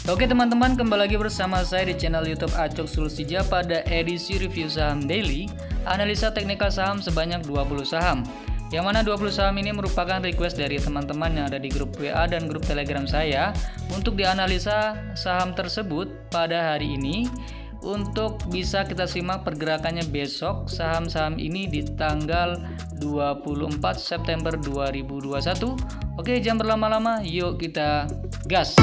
Oke teman-teman, kembali lagi bersama saya di channel YouTube Acok Sulsija pada edisi review saham daily, analisa teknikal saham sebanyak 20 saham. Yang mana 20 saham ini merupakan request dari teman-teman yang ada di grup WA dan grup Telegram saya untuk dianalisa saham tersebut pada hari ini untuk bisa kita simak pergerakannya besok saham-saham ini di tanggal 24 September 2021. Oke, jangan berlama-lama, yuk kita gas.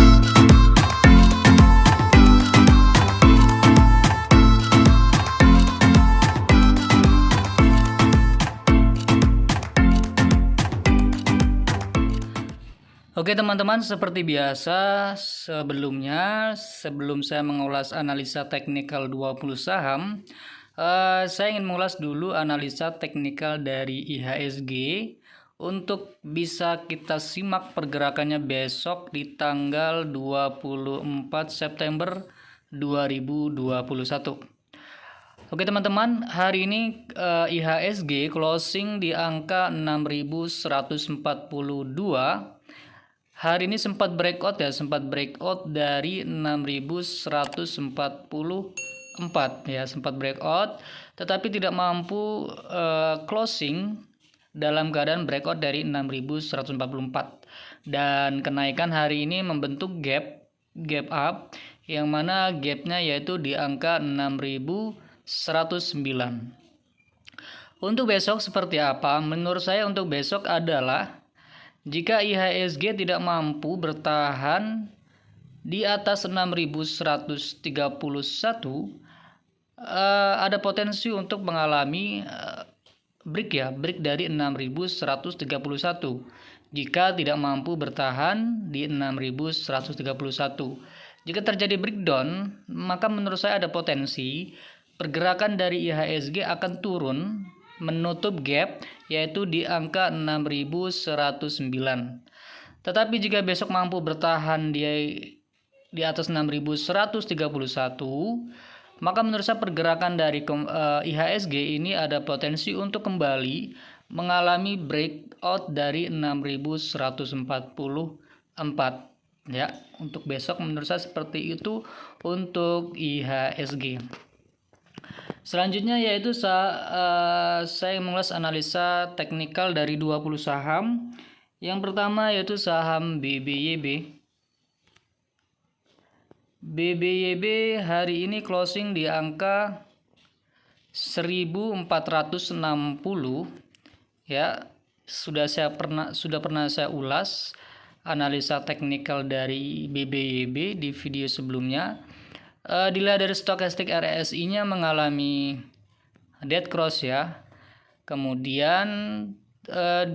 Oke teman-teman, seperti biasa sebelum saya mengulas analisa teknikal 20 saham, saya ingin mengulas dulu analisa teknikal dari IHSG untuk bisa kita simak pergerakannya besok di tanggal 24 September 2021. Oke teman-teman, hari ini IHSG closing di angka 6142. Hari ini sempat breakout dari 6144 ya, sempat breakout tetapi tidak mampu closing dalam keadaan breakout dari 6144, dan kenaikan hari ini membentuk gap up yang mana gapnya yaitu di angka 6109. Untuk besok seperti apa? Menurut saya untuk besok adalah jika IHSG tidak mampu bertahan di atas 6131, ada potensi untuk mengalami break dari 6131 jika tidak mampu bertahan di 6131. Jika terjadi breakdown, maka menurut saya ada potensi pergerakan dari IHSG akan turun menutup gap yaitu di angka 6109. Tetapi jika besok mampu bertahan di atas 6131, maka menurut saya pergerakan dari IHSG ini ada potensi untuk kembali mengalami breakout dari 6144 ya. Untuk besok menurut saya seperti itu untuk IHSG. Selanjutnya yaitu saya mengulas analisa teknikal dari 20 saham. Yang pertama yaitu saham BBYB. BBYB hari ini closing di angka 1460 ya. Sudah pernah saya ulas analisa teknikal dari BBYB di video sebelumnya. Dilihat dari stokastik RSI-nya mengalami dead cross ya. Kemudian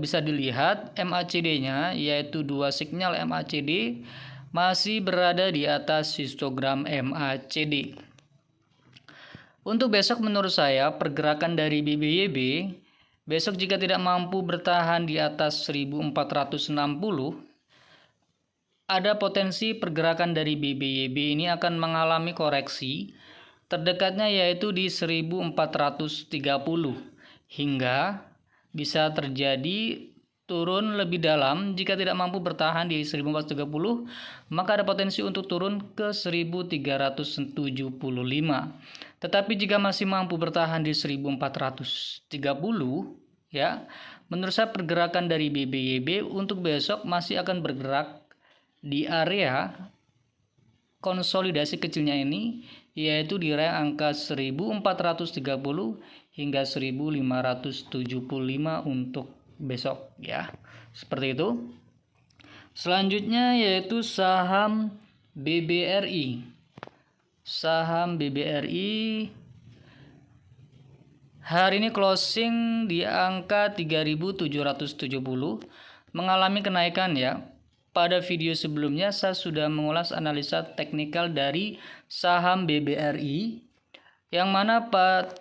bisa dilihat MACD-nya yaitu dua sinyal MACD masih berada di atas histogram MACD. Untuk besok menurut saya pergerakan dari BBYB besok jika tidak mampu bertahan di atas 1460, ada potensi pergerakan dari BBYB ini akan mengalami koreksi terdekatnya yaitu di 1430 hingga bisa terjadi turun lebih dalam. Jika tidak mampu bertahan di 1430, maka ada potensi untuk turun ke 1375. Tetapi jika masih mampu bertahan di 1430 ya, menurut saya pergerakan dari BBYB untuk besok masih akan bergerak di area konsolidasi kecilnya ini yaitu di area angka 1430 hingga 1575 untuk besok ya. Seperti itu. Selanjutnya yaitu saham BBRI. Saham BBRI hari ini closing di angka 3770 mengalami kenaikan ya. Pada video sebelumnya saya sudah mengulas analisa teknikal dari saham BBRI yang mana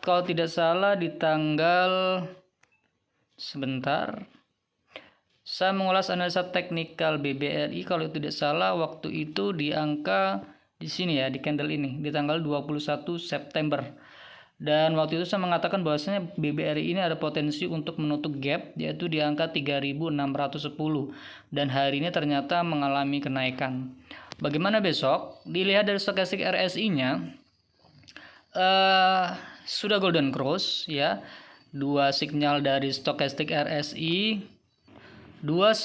kalau tidak salah di tanggal saya mengulas analisa teknikal BBRI kalau tidak salah waktu itu di angka di sini ya, di candle ini di tanggal 21 September. Dan waktu itu saya mengatakan bahwasanya BBRI ini ada potensi untuk menutup gap yaitu di angka 3610 dan hari ini ternyata mengalami kenaikan. Bagaimana besok? Dilihat dari stokastik RSI-nya sudah golden cross ya. Dua sinyal dari stokastik RSI, dua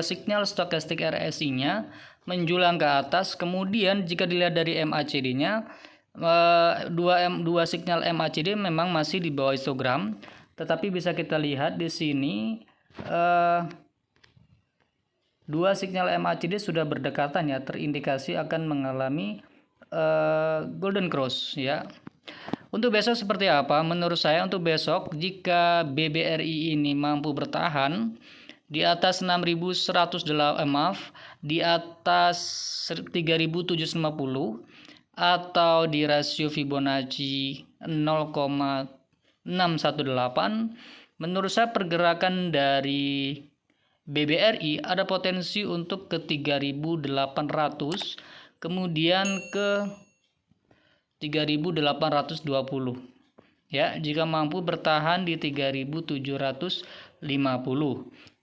sinyal stokastik RSI-nya menjulang ke atas. Kemudian jika dilihat dari MACD-nya, dua sinyal MACD memang masih di bawah histogram, tetapi bisa kita lihat di sini dua sinyal MACD sudah berdekatan ya, terindikasi akan mengalami golden cross ya. Untuk besok seperti apa? Menurut saya untuk besok, jika BBRI ini mampu bertahan di atas 6.108, di atas 3.750 atau di rasio Fibonacci 0,618, menurut saya pergerakan dari BBRI ada potensi untuk ke 3.800, kemudian ke 3.820 ya, jika mampu bertahan di 3.750.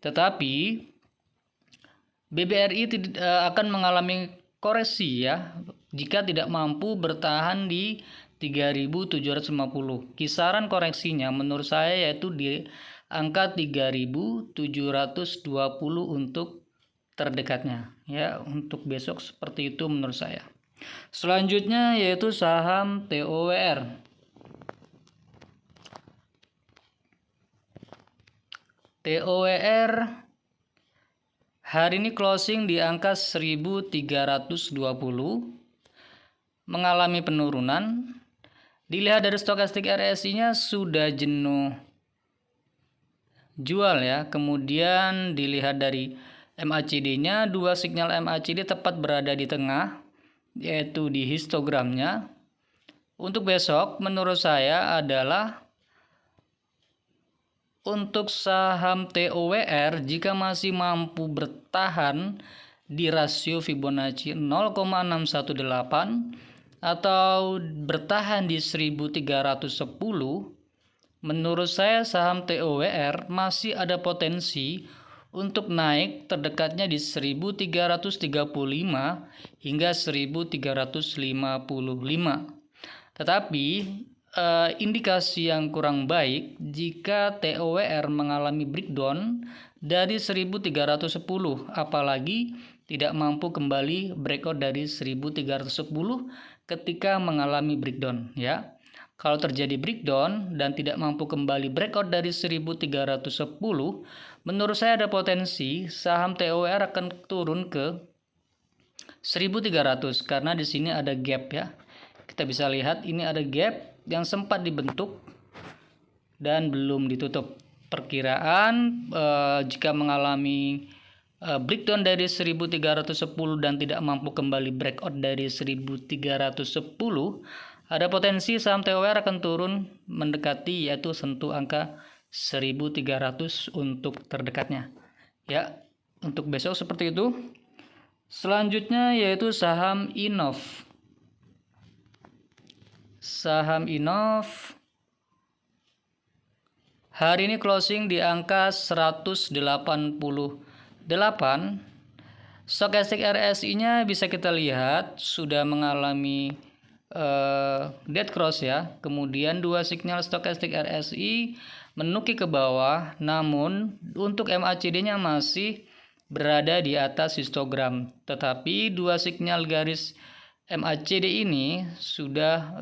Tetapi BBRI akan mengalami koreksi ya jika tidak mampu bertahan di 3.750. Kisaran koreksinya menurut saya yaitu di angka 3.720 untuk terdekatnya ya. Untuk besok seperti itu menurut saya. Selanjutnya yaitu saham TOWR. TOWR hari ini closing di angka 1.320, mengalami penurunan. Dilihat dari stokastik RSI-nya sudah jenuh jual ya. Kemudian dilihat dari MACD-nya, dua sinyal MACD tepat berada di tengah, yaitu di histogramnya. Untuk besok menurut saya adalah untuk saham TOWR jika masih mampu bertahan di rasio Fibonacci 0,618 atau bertahan di 1.310, menurut saya saham TOWR masih ada potensi untuk naik terdekatnya di 1.335 hingga 1.355. Tetapi indikasi yang kurang baik jika TOWR mengalami breakdown dari 1.310, apalagi tidak mampu kembali breakout dari 1.310 ketika mengalami breakdown ya. Kalau terjadi breakdown dan tidak mampu kembali breakout dari 1.310, menurut saya ada potensi saham TOWR akan turun ke 1.300 karena di sini ada gap ya. Kita bisa lihat ini ada gap yang sempat dibentuk dan belum ditutup. Perkiraan jika mengalami breakdown dari 1.310 dan tidak mampu kembali breakout dari 1.310, ada potensi saham TOWR akan turun mendekati yaitu sentuh angka 1.300 untuk terdekatnya. Ya, untuk besok seperti itu. Selanjutnya yaitu saham Innov. Saham Innov hari ini closing di angka 188. Stokastik RSI-nya bisa kita lihat sudah mengalami dead cross ya. Kemudian dua sinyal stokastik RSI menukik ke bawah, namun untuk MACD-nya masih berada di atas histogram. Tetapi dua sinyal garis MACD ini sudah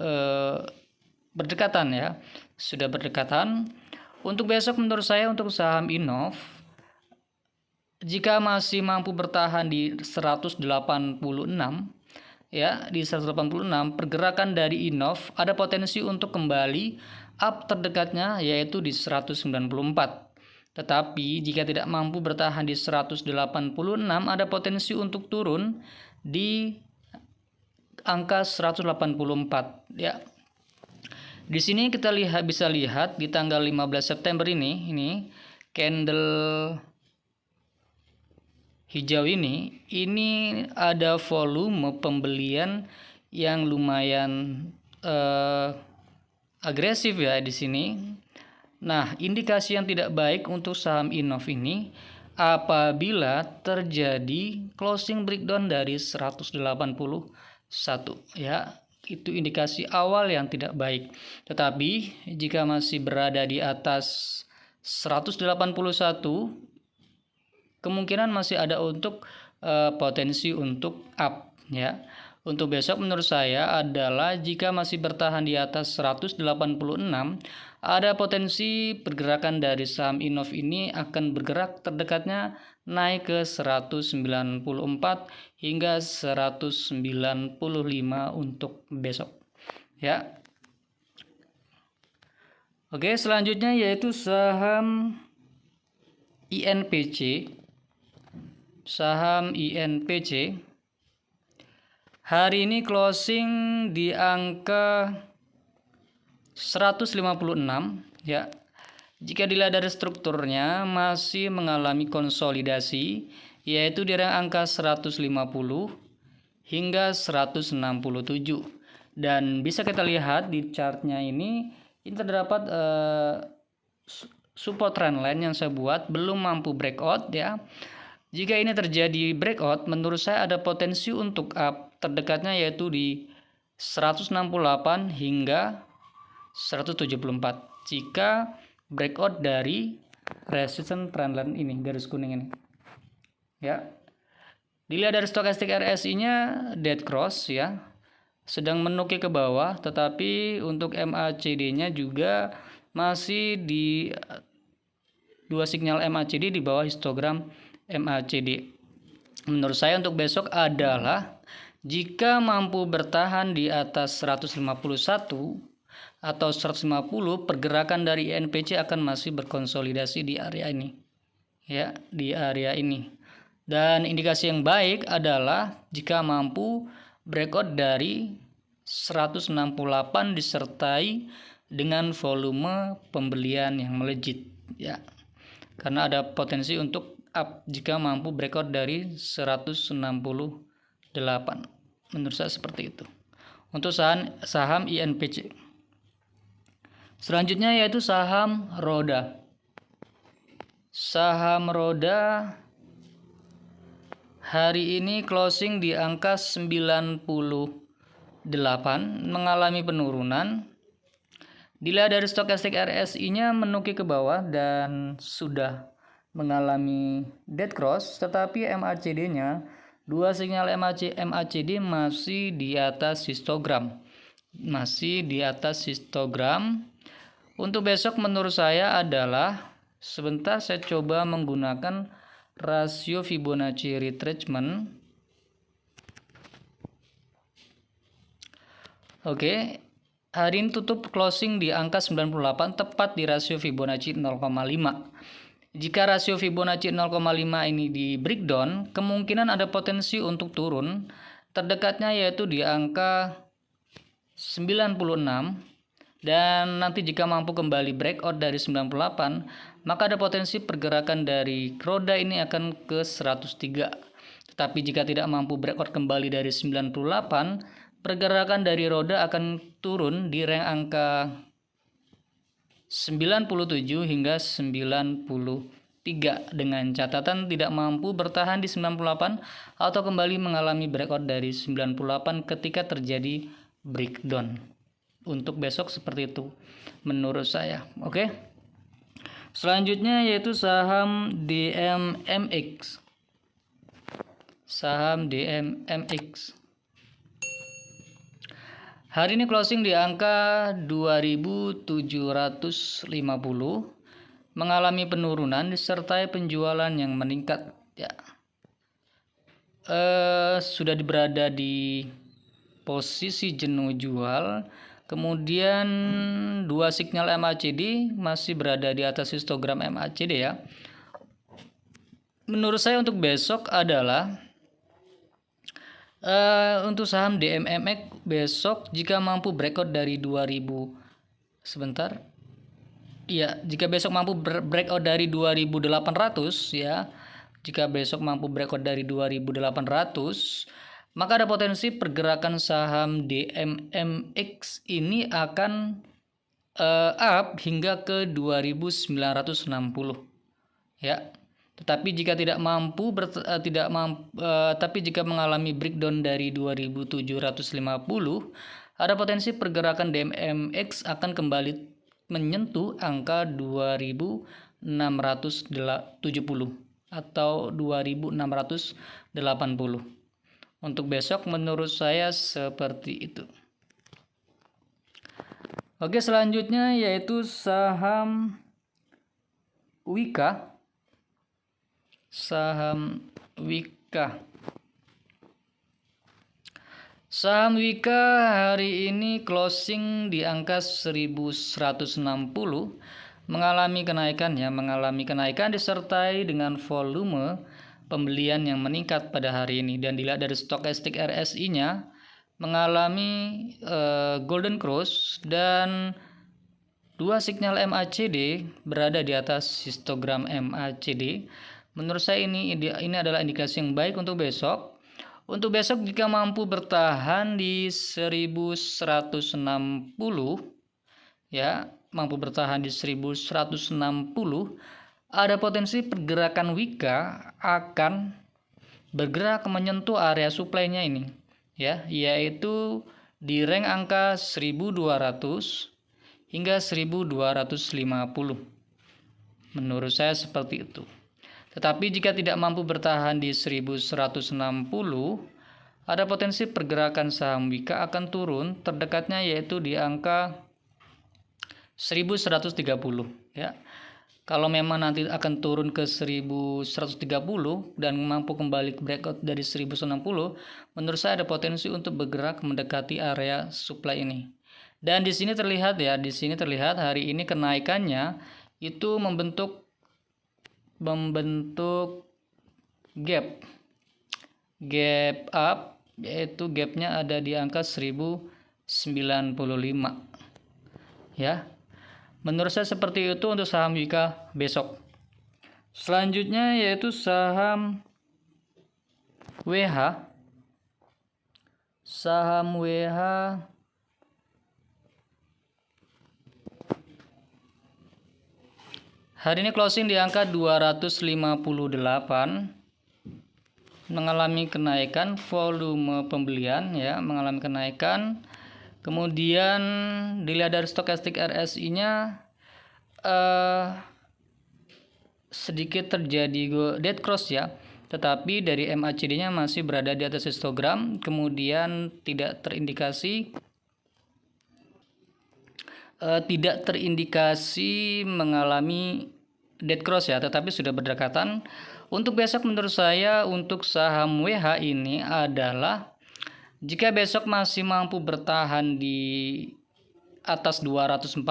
berdekatan ya, sudah berdekatan. Untuk besok menurut saya untuk saham Innov, jika masih mampu bertahan di 186 ya, di 186, pergerakan dari Innov ada potensi untuk kembali up terdekatnya yaitu di 194. Tetapi jika tidak mampu bertahan di 186, ada potensi untuk turun di angka 184 ya. Di sini kita bisa lihat di tanggal 15 September ini candle hijau ini ada volume pembelian yang lumayan agresif ya di sini. Nah, indikasi yang tidak baik untuk saham Innov ini apabila terjadi closing breakdown dari 181 ya. Itu indikasi awal yang tidak baik. Tetapi jika masih berada di atas 181, kemungkinan masih ada untuk potensi untuk up ya. Untuk besok menurut saya adalah jika masih bertahan di atas 186, ada potensi pergerakan dari saham Innov ini akan bergerak terdekatnya naik ke 194 hingga 195 untuk besok ya. Oke, selanjutnya yaitu saham INPC. Saham INPC hari ini closing di angka 156 ya. Jika dilihat dari strukturnya masih mengalami konsolidasi yaitu di angka 150 hingga 167. Dan bisa kita lihat di chartnya ini terdapat support trendline yang saya buat belum mampu breakout ya. Jika ini terjadi breakout, menurut saya ada potensi untuk up terdekatnya yaitu di 168 hingga 174. Jika breakout dari resistance trendline ini, garis kuning ini. Ya. Dilihat dari stokastik RSI-nya dead cross ya. Sedang menukik ke bawah, tetapi untuk MACD-nya juga masih di dua sinyal MACD di bawah histogram MACD. Menurut saya untuk besok adalah jika mampu bertahan di atas 151 atau 150, pergerakan dari INPC akan masih berkonsolidasi di area ini. Ya, di area ini. Dan indikasi yang baik adalah jika mampu breakout dari 168 disertai dengan volume pembelian yang melejit ya. Karena ada potensi untuk up jika mampu breakout dari 168. Menurut saya seperti itu. Untuk saham INPC. Selanjutnya yaitu saham Roda. Saham Roda hari ini closing di angka 98 mengalami penurunan. Dilihat dari stokastik RSI-nya menukik ke bawah dan sudah mengalami dead cross, tetapi MACD-nya dua sinyal MACD masih di atas histogram. Masih di atas histogram. Untuk besok menurut saya adalah sebentar saya coba menggunakan rasio Fibonacci retracement. Oke, hari ini tutup closing di angka 98 tepat di rasio Fibonacci 0,5. Jika rasio Fibonacci 0,5 ini di breakdown, kemungkinan ada potensi untuk turun terdekatnya yaitu di angka 96. Dan nanti jika mampu kembali breakout dari 98, maka ada potensi pergerakan dari roda ini akan ke 103. Tetapi jika tidak mampu breakout kembali dari 98, pergerakan dari roda akan turun di rank angka 97 hingga 93 dengan catatan tidak mampu bertahan di 98 atau kembali mengalami breakout dari 98 ketika terjadi breakdown. Untuk besok seperti itu menurut saya. Oke. Selanjutnya yaitu saham DMMX. Saham DMMX. Hari ini closing di angka 2750 mengalami penurunan disertai penjualan yang meningkat ya. Sudah berada di posisi jenuh jual. Kemudian dua sinyal MACD masih berada di atas histogram MACD ya. Menurut saya untuk besok adalah untuk saham DMMX besok jika mampu breakout dari 2000 sebentar. Ya, jika besok mampu breakout dari 2800 ya. Jika besok mampu breakout dari 2800, maka ada potensi pergerakan saham DMMX ini akan up hingga ke 2960 ya. Tetapi jika tapi jika mengalami breakdown dari 2750, ada potensi pergerakan DMX akan kembali menyentuh angka 2670 atau 2680. Untuk besok menurut saya seperti itu. Oke, selanjutnya yaitu saham Wika. Saham hari ini closing di angka 1160, mengalami kenaikan disertai dengan volume pembelian yang meningkat pada hari ini, dan dilihat dari stokastik RSI-nya mengalami golden cross dan dua sinyal MACD berada di atas histogram MACD. Menurut saya ini adalah indikasi yang baik untuk besok. Untuk besok jika mampu bertahan di 1160 ya, ada potensi pergerakan Wika akan bergerak menyentuh area supply-nya ini ya, yaitu di rank angka 1200 hingga 1250. Menurut saya seperti itu. Tetapi jika tidak mampu bertahan di 1160, ada potensi pergerakan saham Wika akan turun, terdekatnya yaitu di angka 1130 ya. Kalau memang nanti akan turun ke 1130 dan mampu kembali ke breakout dari 1160, menurut saya ada potensi untuk bergerak mendekati area supply ini. Dan di sini terlihat hari ini kenaikannya itu membentuk gap up, yaitu gapnya ada di angka 1095 ya. Menurut saya seperti itu untuk saham Wika besok. Selanjutnya yaitu saham WH. Saham WH hari ini closing di angka 258, mengalami kenaikan volume pembelian ya, mengalami kenaikan. Kemudian dilihat dari stokastik RSI-nya sedikit terjadi dead cross ya, tetapi dari MACD-nya masih berada di atas histogram. Kemudian tidak terindikasi mengalami dead cross ya, tetapi sudah berdekatan. Untuk besok menurut saya untuk saham WH ini adalah jika besok masih mampu bertahan di atas 248,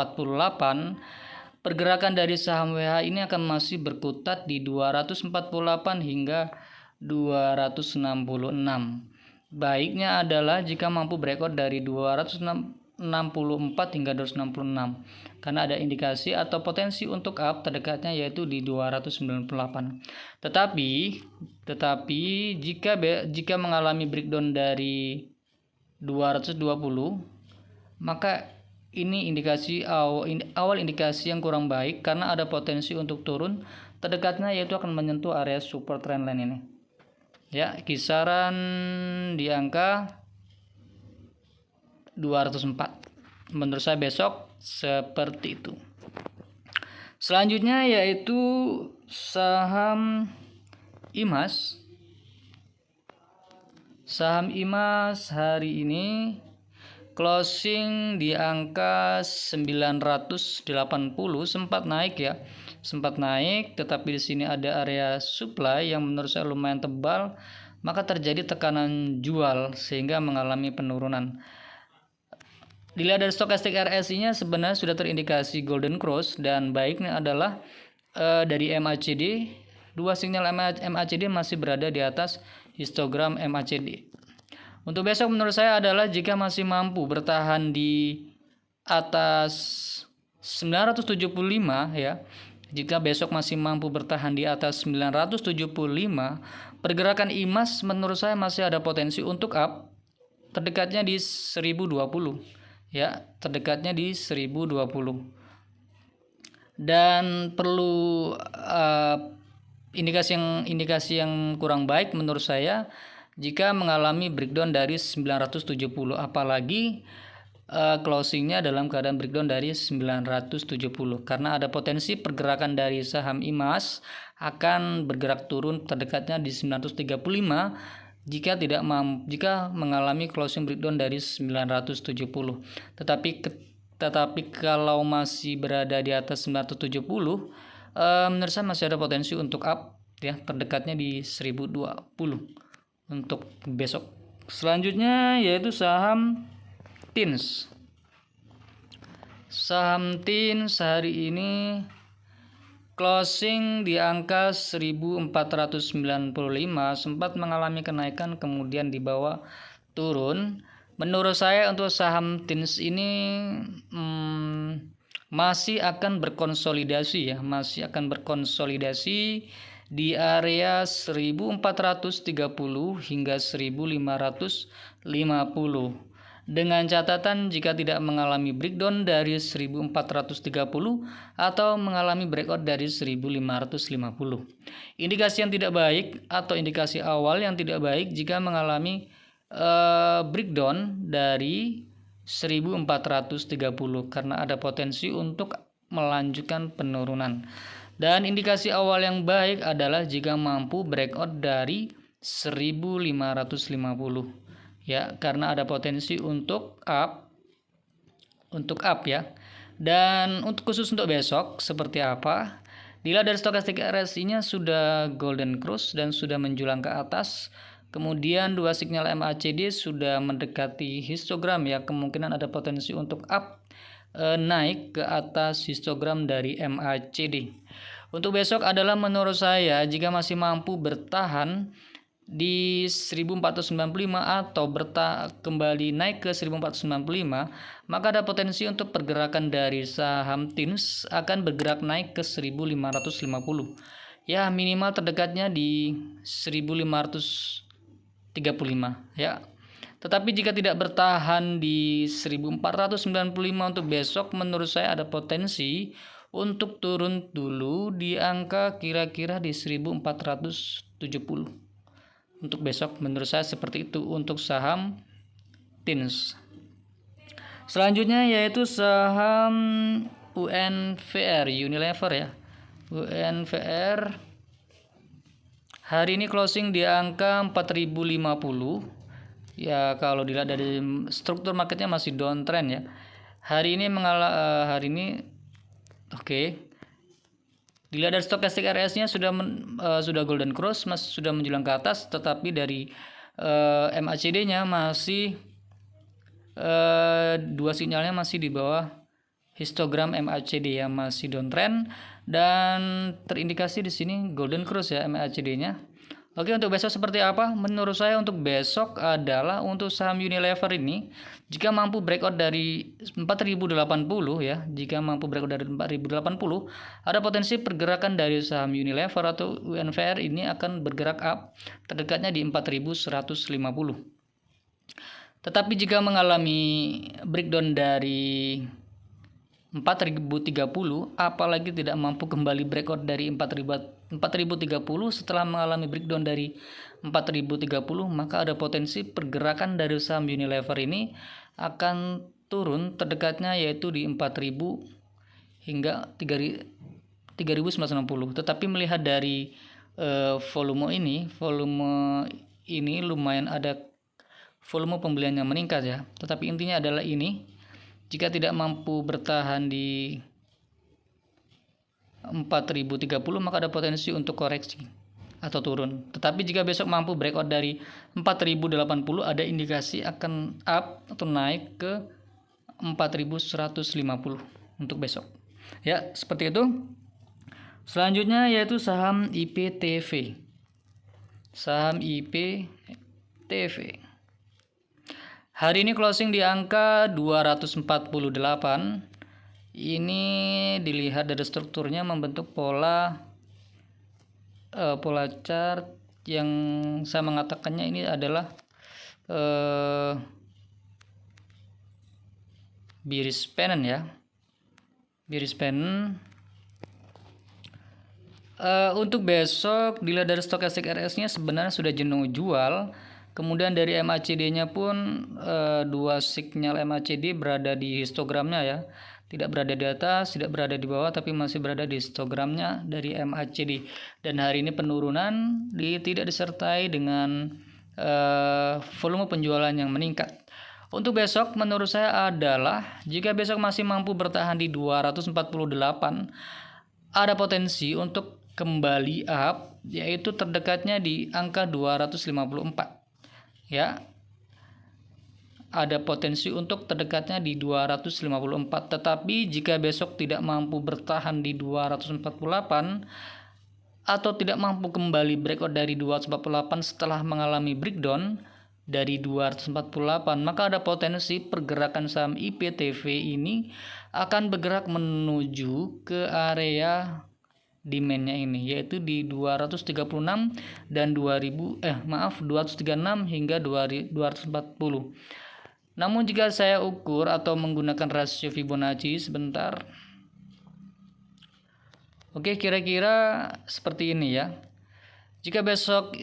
pergerakan dari saham WH ini akan masih berkutat di 248 hingga 266. Baiknya adalah jika mampu breakout dari 264 hingga 266, karena ada indikasi atau potensi untuk up terdekatnya yaitu di 298. Tetapi jika mengalami breakdown dari 220, maka ini awal indikasi yang kurang baik, karena ada potensi untuk turun, terdekatnya yaitu akan menyentuh area support trendline ini ya, kisaran di angka 204. Menurut saya besok seperti itu. Selanjutnya yaitu saham IMAS. Saham IMAS hari ini closing di angka 980, sempat naik, tetapi di sini ada area supply yang menurut saya lumayan tebal, maka terjadi tekanan jual sehingga mengalami penurunan. Dilihat dari stokastik RSI-nya sebenarnya sudah terindikasi golden cross, dan baiknya adalah dari MACD, dua sinyal MACD masih berada di atas histogram MACD. Untuk besok menurut saya adalah jika masih mampu bertahan di atas 975 ya. Jika besok masih mampu bertahan di atas 975, pergerakan IMAS menurut saya masih ada potensi untuk up, terdekatnya di 1020 ya, terdekatnya di 1020. Dan perlu indikasi yang kurang baik menurut saya jika mengalami breakdown dari 970, apalagi closingnya dalam keadaan breakdown dari 970, karena ada potensi pergerakan dari saham IMAS akan bergerak turun terdekatnya di 935 jika mengalami closing breakdown dari 970. Tetapi kalau masih berada di atas 970, menurut saya masih ada potensi untuk up ya, terdekatnya di 1020 untuk besok. Selanjutnya yaitu saham TINS. Saham TINS hari ini closing di angka 1495, sempat mengalami kenaikan kemudian dibawa turun. Menurut saya untuk saham TINS ini masih akan berkonsolidasi ya, di area 1430 hingga 1550. Dengan catatan jika tidak mengalami breakdown dari 1430 atau mengalami breakout dari 1550. Indikasi yang tidak baik atau indikasi awal yang tidak baik jika mengalami breakdown dari 1430 karena ada potensi untuk melanjutkan penurunan. Dan indikasi awal yang baik adalah jika mampu breakout dari 1550. Ya, karena ada potensi untuk up ya. Dan khusus untuk besok seperti apa? Dilihat dari stokastik RSI-nya sudah golden cross dan sudah menjulang ke atas. Kemudian dua sinyal MACD sudah mendekati histogram ya, kemungkinan ada potensi untuk up naik ke atas histogram dari MACD. Untuk besok adalah menurut saya jika masih mampu bertahan di 1495 atau kembali naik ke 1495, maka ada potensi untuk pergerakan dari saham TINS akan bergerak naik ke 1550. Ya, minimal terdekatnya di 1535 ya. Tetapi jika tidak bertahan di 1495 untuk besok, menurut saya ada potensi untuk turun dulu di angka kira-kira di 1470. Untuk besok menurut saya seperti itu untuk saham TINS. Selanjutnya yaitu saham UNVR, Unilever ya. UNVR hari ini closing di angka 4050. Ya, kalau dilihat dari struktur marketnya masih downtrend ya. Hari ini Dilihat dari stokastik RS-nya sudah golden cross, sudah menjulang ke atas, tetapi dari MACD-nya masih dua sinyalnya masih di bawah histogram MACD ya, masih downtrend dan terindikasi di sini golden cross ya MACD-nya. Oke, untuk besok seperti apa? Menurut saya untuk besok adalah untuk saham Unilever ini jika mampu breakout dari 4080 ya, ada potensi pergerakan dari saham Unilever atau UNVR ini akan bergerak up terdekatnya di 4150. Tetapi jika mengalami breakdown dari 4030, apalagi tidak mampu kembali breakout dari 4030 setelah mengalami breakdown dari 4030, maka ada potensi pergerakan dari saham Unilever ini akan turun terdekatnya yaitu di 4000 hingga 3960. Tetapi melihat dari volume ini lumayan ada volume pembelian yang meningkat ya. Tetapi intinya adalah ini, jika tidak mampu bertahan di 4030 maka ada potensi untuk koreksi atau turun. Tetapi jika besok mampu breakout dari 4080 ada indikasi akan up atau naik ke 4150 untuk besok. Ya, seperti itu. Selanjutnya yaitu saham IPTV. Saham IPTV. Hari ini closing di angka 248. Ini dilihat dari strukturnya membentuk pola chart yang saya mengatakannya ini adalah bearish pennant ya. Bearish pennant. Untuk besok dilihat dari stokastik RS-nya sebenarnya sudah jenuh jual. Kemudian dari MACD-nya pun dua sinyal MACD berada di histogramnya ya. Tidak berada di atas, tidak berada di bawah, tapi masih berada di histogramnya dari MACD. Dan hari ini penurunan tidak disertai dengan volume penjualan yang meningkat. Untuk besok menurut saya adalah jika besok masih mampu bertahan di 248, ada potensi untuk kembali up, yaitu terdekatnya di angka 254 ya. Ada potensi untuk terdekatnya di 254, tetapi jika besok tidak mampu bertahan di 248 atau tidak mampu kembali breakout dari 248 setelah mengalami breakdown dari 248, maka ada potensi pergerakan saham IPTV ini akan bergerak menuju ke area demand-nya ini, yaitu di 236 dan 236 hingga 240. Namun jika saya ukur atau menggunakan rasio Fibonacci sebentar, oke, kira-kira seperti ini ya. Jika besok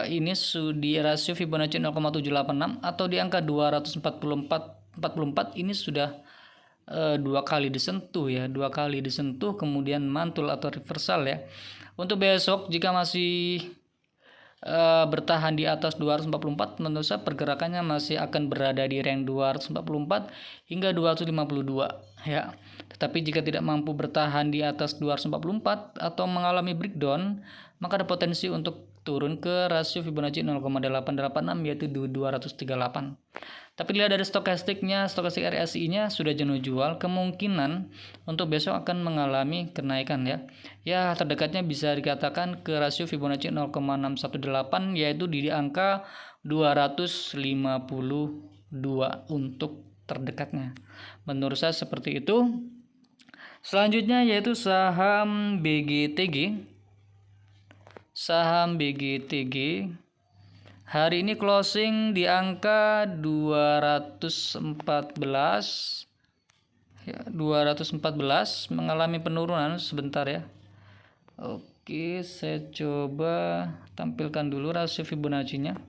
ini di rasio Fibonacci 0,786 atau di angka 244 ini sudah dua kali disentuh kemudian mantul atau reversal ya. Untuk besok jika masih bertahan di atas 244, menurut saya pergerakannya masih akan berada di range 244 hingga 252 ya. Tetapi jika tidak mampu bertahan di atas 244 atau mengalami breakdown, maka ada potensi untuk turun ke rasio Fibonacci 0,886 yaitu 238. Tapi dilihat dari stokastiknya, stokastik RSI-nya sudah jenuh jual, kemungkinan untuk besok akan mengalami kenaikan ya. Ya, terdekatnya bisa dikatakan ke rasio Fibonacci 0,618 yaitu di angka 252 untuk terdekatnya. Menurut saya seperti itu. Selanjutnya yaitu saham BGTG. Saham BGTG hari ini closing di angka 214 ya, 214 mengalami penurunan sebentar ya. Oke, saya coba tampilkan dulu rasio Fibonacci-nya.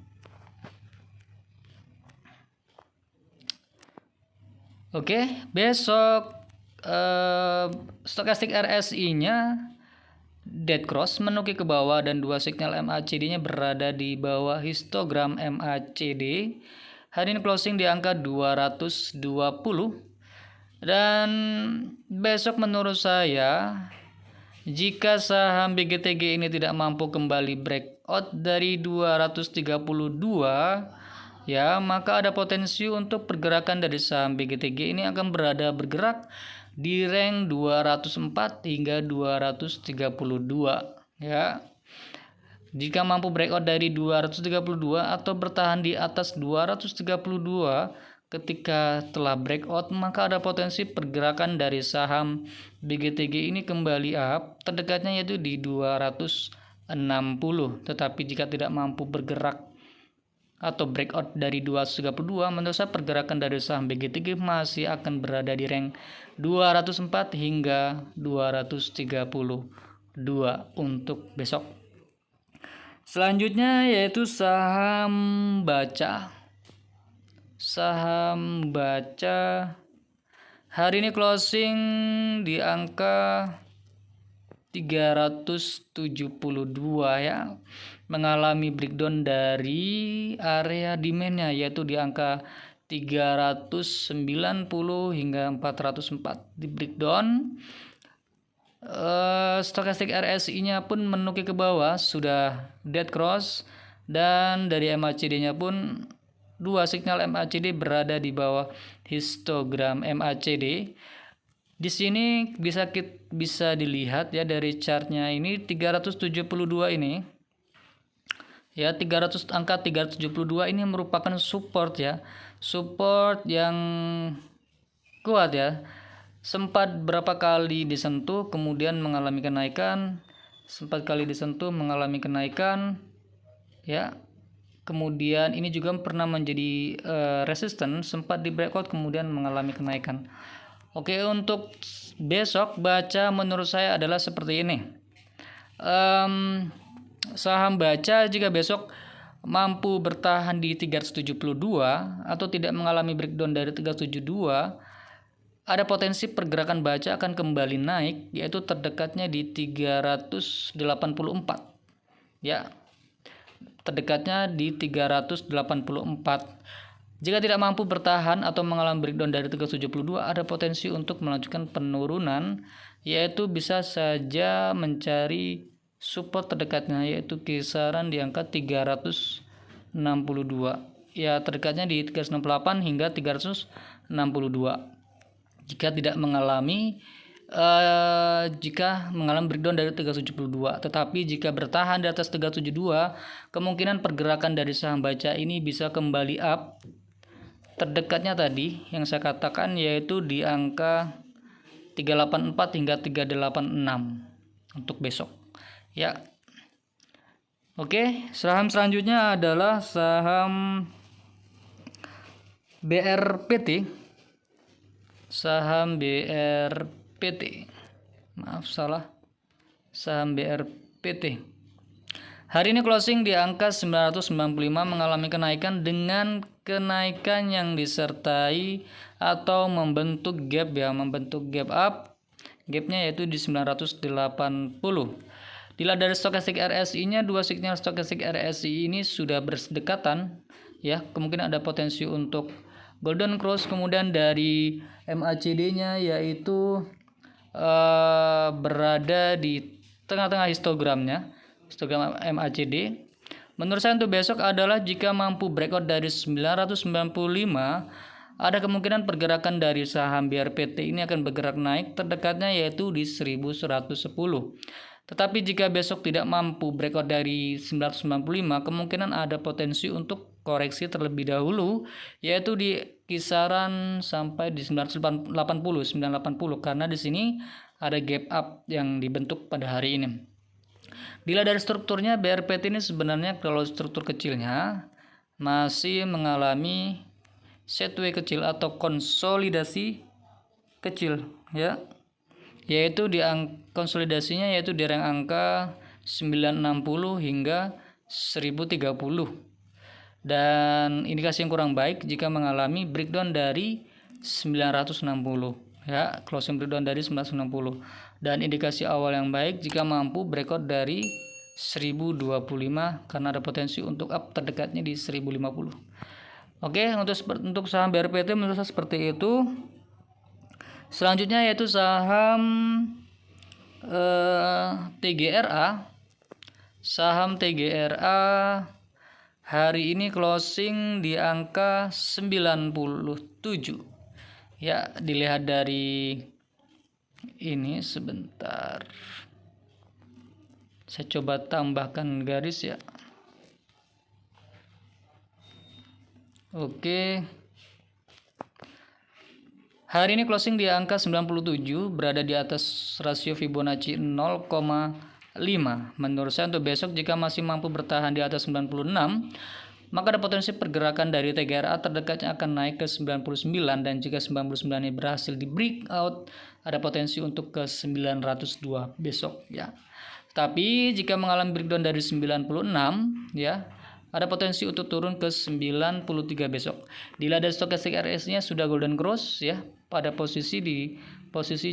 Oke, besok stokastik RSI-nya dead cross menukik ke bawah dan dua sinyal MACD-nya berada di bawah histogram MACD. Hari ini closing di angka 220. Dan besok menurut saya jika saham BGTG ini tidak mampu kembali breakout dari 232 ya, maka ada potensi untuk pergerakan dari saham BGTG ini akan bergerak di rank 204 hingga 232 ya. Jika mampu breakout dari 232 atau bertahan di atas 232 ketika telah breakout, maka ada potensi pergerakan dari saham BGTG ini kembali up, terdekatnya yaitu di 260. Tetapi jika tidak mampu bergerak atau breakout dari 232, menurut saya pergerakan dari saham BGTG masih akan berada di rank 204 hingga 232 untuk besok. Selanjutnya yaitu saham Baca. Saham Baca hari ini closing di angka 372 ya, mengalami breakdown dari area demand-nya yaitu di angka 390 hingga 404 di breakdown. Stokastik RSI-nya pun menukik ke bawah, sudah dead cross, dan dari MACD-nya pun dua sinyal MACD berada di bawah histogram MACD. Di sini bisa dilihat ya dari chartnya ini 372 ini. Ya, angka 372 ini merupakan support ya. Support yang kuat ya. Sempat berapa kali disentuh kemudian mengalami kenaikan, sempat kali disentuh mengalami kenaikan ya. Kemudian ini juga pernah menjadi resistance, sempat di breakout kemudian mengalami kenaikan. Oke, untuk besok Baca menurut saya adalah seperti ini. Saham baca jika besok mampu bertahan di 372 atau tidak mengalami breakdown dari 372, ada potensi pergerakan baca akan kembali naik, yaitu terdekatnya di 384. Ya, terdekatnya di 384. Jika tidak mampu bertahan atau mengalami breakdown dari 372, ada potensi untuk melanjutkan penurunan, yaitu bisa saja mencari support terdekatnya, yaitu kisaran di angka 362. Ya, terdekatnya di 368 hingga 362. Jika mengalami breakdown dari 372, tetapi jika bertahan di atas 372, kemungkinan pergerakan dari saham baca ini bisa kembali up. Terdekatnya tadi yang saya katakan yaitu di angka 384 hingga 386 untuk besok. Ya. Oke, saham selanjutnya adalah saham BRPT. Saham BRPT. Maaf salah. Saham BRPT. Hari ini closing di angka 995 mengalami kenaikan dengan kenaikan yang disertai atau membentuk gap membentuk gap up. Gapnya yaitu di 980. Dilihat dari stokastik RSI-nya, dua sinyal stokastik RSI ini sudah berdekatan, ya, kemungkinan ada potensi untuk golden cross. Kemudian dari MACD-nya yaitu berada di tengah-tengah histogramnya, histogram MACD. Menurut saya untuk besok adalah jika mampu breakout dari 995, ada kemungkinan pergerakan dari saham BRPT ini akan bergerak naik, terdekatnya yaitu di 1110. Tetapi jika besok tidak mampu breakout dari 995, kemungkinan ada potensi untuk koreksi terlebih dahulu, yaitu di kisaran sampai di 980 karena di sini ada gap up yang dibentuk pada hari ini. Dilihat dari strukturnya, BRPT ini sebenarnya kalau struktur kecilnya masih mengalami sideways kecil atau konsolidasi kecil, ya, yaitu konsolidasinya yaitu di rang angka 960 hingga 1030, dan indikasi yang kurang baik jika mengalami breakdown dari 960, ya, closing breakdown dari 960, dan indikasi awal yang baik jika mampu breakout dari 1025 karena ada potensi untuk up terdekatnya di 1050. Oke, untuk saham BRPT menurut saya seperti itu. Selanjutnya yaitu saham TGRA. Saham TGRA hari ini closing di angka 97. Ya, dilihat dari ini sebentar. Saya coba tambahkan garis ya. Oke. Hari ini closing di angka 97, berada di atas rasio Fibonacci 0,5. Menurut saya untuk besok jika masih mampu bertahan di atas 96, maka ada potensi pergerakan dari TGRA terdekatnya akan naik ke 99, dan jika 99 ini berhasil di breakout, ada potensi untuk ke 902 besok, ya. Tapi jika mengalami breakdown dari 96, ya, ada potensi untuk turun ke 93 besok. Dilihat dari stokastik RSI-nya sudah golden cross, ya, pada posisi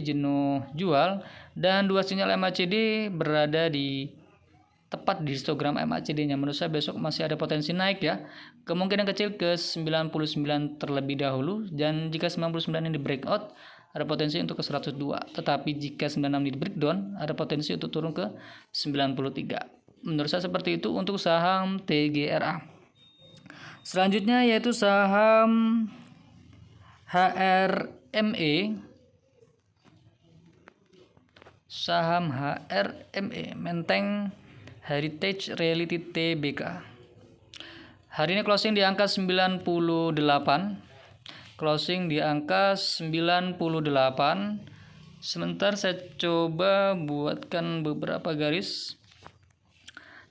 jenuh jual, dan dua sinyal MACD berada tepat di histogram MACD-nya. Menurut saya besok masih ada potensi naik, ya. Kemungkinan kecil ke 99 terlebih dahulu, dan jika 99 ini breakout, ada potensi untuk ke 102. Tetapi jika 96 ini breakdown, ada potensi untuk turun ke 93. Menurut saya seperti itu untuk saham TGRA. Selanjutnya yaitu saham HRME. Saham HRME, Menteng Heritage Realty Tbk. Hari ini closing di angka 98. Closing di angka 98. Sebentar saya coba buatkan beberapa garis.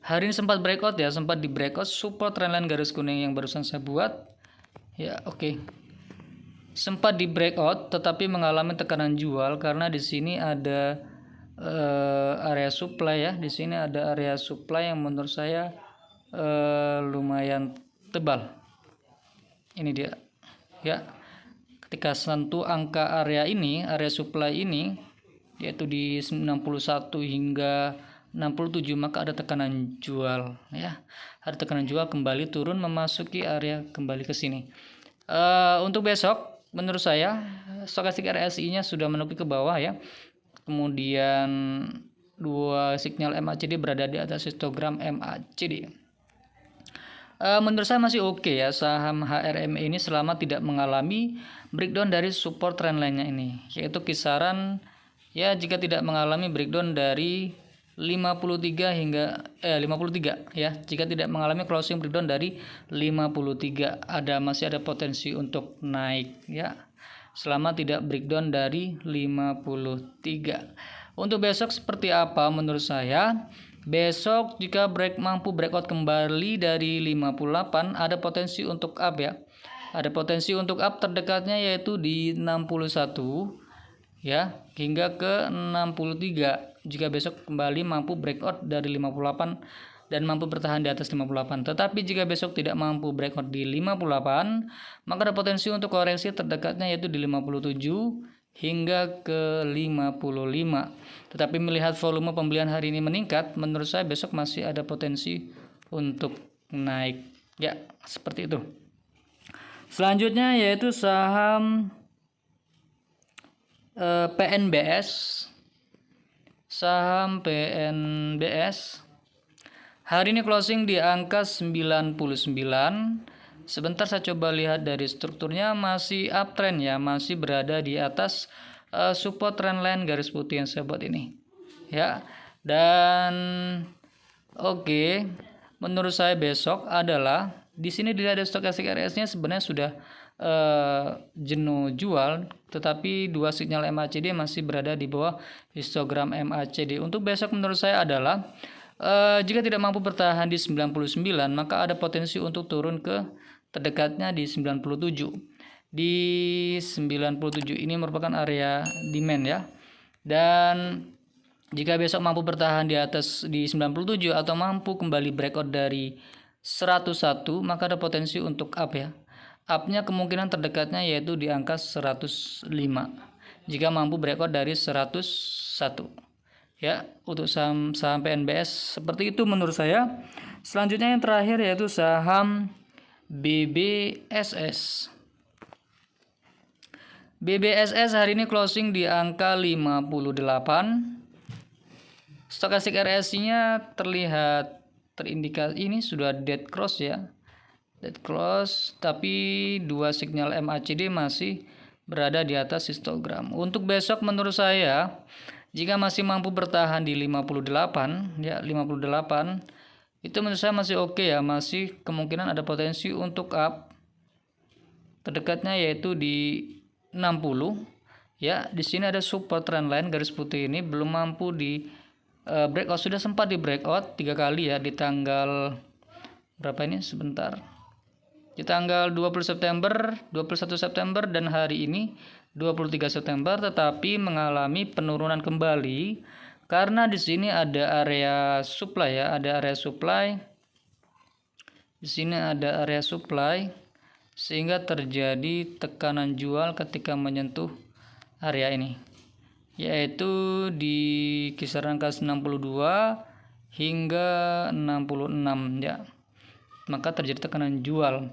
Hari ini sempat breakout, ya, sempat di breakout support trendline garis kuning yang barusan saya buat. Ya, oke. Sempat di breakout tetapi mengalami tekanan jual karena di sini ada area supply ya. Di sini ada area supply yang menurut saya lumayan tebal. Ini dia ya. Ketika sentuh angka area ini, area supply ini, yaitu di 61 hingga 67, maka ada tekanan jual ya. Ada tekanan jual kembali turun memasuki area kembali ke sini. Untuk besok menurut saya stokastik RSI-nya sudah menukik ke bawah ya. Kemudian dua sinyal MACD berada di atas histogram MACD. Menurut saya masih oke ya saham HRME ini selama tidak mengalami breakdown dari support trendline-nya ini, yaitu kisaran ya, jika tidak mengalami breakdown dari 53 hingga 53 ya, jika tidak mengalami closing breakdown dari 53 masih ada potensi untuk naik ya, selama tidak breakdown dari 53. Untuk besok seperti apa menurut saya? Besok jika mampu breakout kembali dari 58, ada potensi untuk up ya. Ada potensi untuk up terdekatnya yaitu di 61 ya, hingga ke 63. Jika besok kembali mampu breakout dari 58 dan mampu bertahan di atas 58. Tetapi jika besok tidak mampu breakout di 58, maka ada potensi untuk koreksi terdekatnya yaitu di 57 hingga ke 55. Tetapi melihat volume pembelian hari ini meningkat, menurut saya besok masih ada potensi untuk naik ya, seperti itu. Selanjutnya yaitu saham PNBS. Saham PNBS hari ini closing di angka 99. Sebentar saya coba lihat dari strukturnya, masih uptrend ya, masih berada di atas support trendline garis putih yang saya buat ini ya. Dan oke, menurut saya besok adalah di sini dilihat ada stokastik RS-nya sebenarnya sudah jenuh jual, tetapi dua sinyal MACD masih berada di bawah histogram MACD. Untuk besok menurut saya adalah jika tidak mampu bertahan di 99, maka ada potensi untuk turun ke terdekatnya di 97. Di 97 ini merupakan area demand ya. Dan jika besok mampu bertahan di atas di 97 atau mampu kembali breakout dari 101, maka ada potensi untuk up ya. Up-nya kemungkinan terdekatnya yaitu di angka 105. Jika mampu breakout dari 101. Ya, untuk saham PNBS seperti itu menurut saya. Selanjutnya yang terakhir yaitu saham BBSS. BBSS hari ini closing di angka 58. Stokastik RSI-nya terlihat terindikasi ini sudah dead cross ya. Dead cross, tapi dua sinyal MACD masih berada di atas histogram. Untuk besok menurut saya jika masih mampu bertahan di 58 ya, 58 itu menurut saya masih oke ya, masih kemungkinan ada potensi untuk up terdekatnya yaitu di 60 ya. Di sini ada support trendline garis putih ini belum mampu di breakout, sudah sempat di breakout 3 kali ya, di tanggal berapa ini sebentar, di tanggal 20 September, 21 September dan hari ini 23 September, tetapi mengalami penurunan kembali karena di sini ada area supply ya, ada area supply. Di sini ada area supply sehingga terjadi tekanan jual ketika menyentuh area ini, yaitu di kisaran angka 62 hingga 66 ya. Maka terjadi tekanan jual.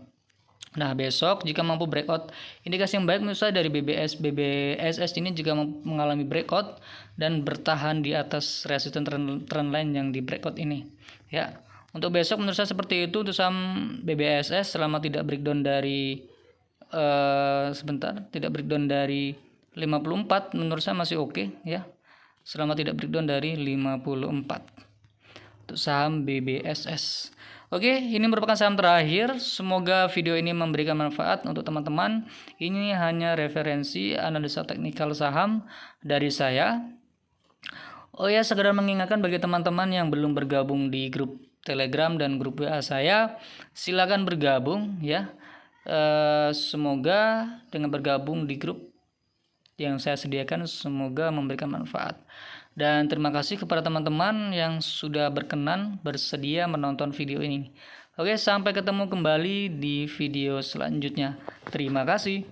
Nah, besok jika mampu breakout, indikasi yang baik menurut saya dari BBSS ini jika mengalami breakout dan bertahan di atas resistance trendline yang di breakout ini ya. Untuk besok menurut saya seperti itu untuk saham BBSS selama tidak breakdown dari tidak breakdown dari 54, menurut saya masih oke ya. Selama tidak breakdown dari 54 untuk saham BBSS. Oke, ini merupakan saham terakhir. Semoga video ini memberikan manfaat untuk teman-teman. Ini hanya referensi analisa teknikal saham dari saya. Oh ya, sekedar mengingatkan bagi teman-teman yang belum bergabung di grup Telegram dan grup WA saya, silakan bergabung ya. Semoga dengan bergabung di grup yang saya sediakan semoga memberikan manfaat. Dan terima kasih kepada teman-teman yang sudah bersedia menonton video ini. Oke, sampai ketemu kembali di video selanjutnya. Terima kasih.